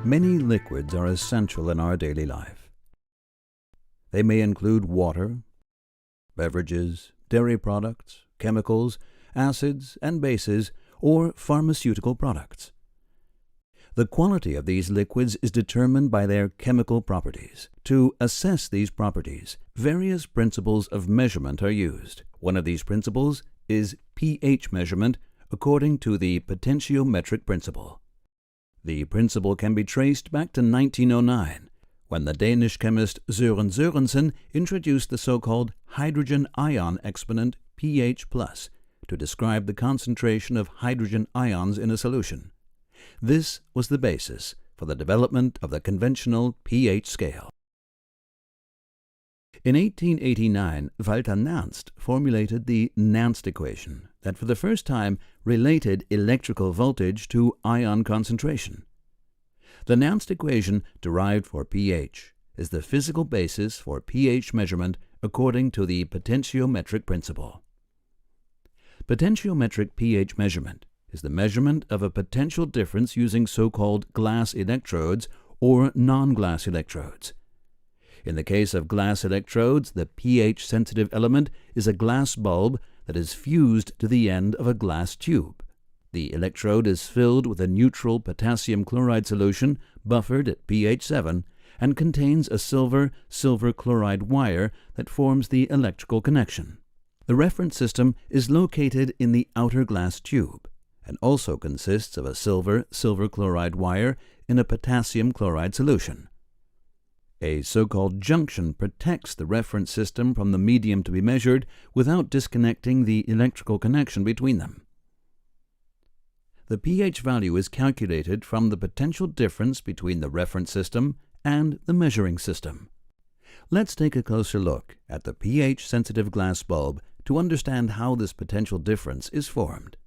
Many liquids are essential in our daily life. They may include water, beverages, dairy products, chemicals, acids and bases, or pharmaceutical products. The quality of these liquids is determined by their chemical properties. To assess these properties, various principles of measurement are used. One of these principles is pH measurement according to the potentiometric principle. The principle can be traced back to 1909, when the Danish chemist Søren Sørensen introduced the so-called hydrogen ion exponent pH+, to describe the concentration of hydrogen ions in a solution. This was the basis for the development of the conventional pH scale. In 1889, Walter Nernst formulated the Nernst equation that for the first time related electrical voltage to ion concentration. The Nernst equation derived for pH is the physical basis for pH measurement according to the potentiometric principle. Potentiometric pH measurement is the measurement of a potential difference using so-called glass electrodes or non-glass electrodes. In the case of glass electrodes, the pH-sensitive element is a glass bulb that is fused to the end of a glass tube. The electrode is filled with a neutral potassium chloride solution buffered at pH 7 and contains a silver chloride wire that forms the electrical connection. The reference system is located in the outer glass tube and also consists of a silver chloride wire in a potassium chloride solution. A so-called junction protects the reference system from the medium to be measured without disconnecting the electrical connection between them. The pH value is calculated from the potential difference between the reference system and the measuring system. Let's take a closer look at the pH-sensitive glass bulb to understand how this potential difference is formed.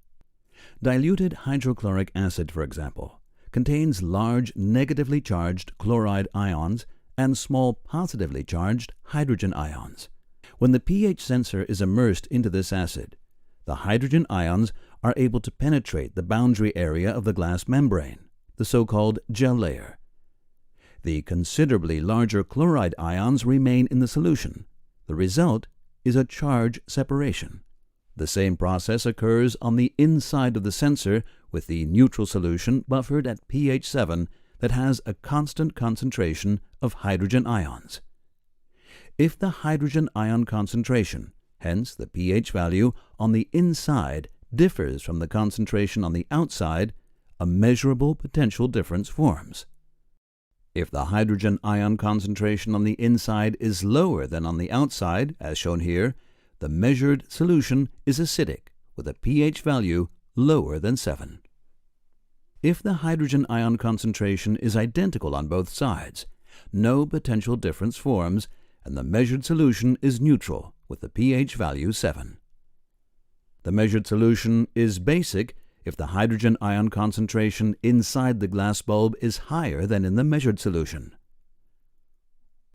Diluted hydrochloric acid, for example, contains large negatively charged chloride ions and small positively charged hydrogen ions. When the pH sensor is immersed into this acid, the hydrogen ions are able to penetrate the boundary area of the glass membrane, the so-called gel layer. The considerably larger chloride ions remain in the solution. The result is a charge separation. The same process occurs on the inside of the sensor with the neutral solution buffered at pH 7 that has a constant concentration of hydrogen ions. If the hydrogen ion concentration, hence the pH value, on the inside differs from the concentration on the outside, a measurable potential difference forms. If the hydrogen ion concentration on the inside is lower than on the outside, as shown here, the measured solution is acidic with a pH value lower than 7. If the hydrogen ion concentration is identical on both sides, no potential difference forms and the measured solution is neutral with the pH value 7. The measured solution is basic if the hydrogen ion concentration inside the glass bulb is higher than in the measured solution.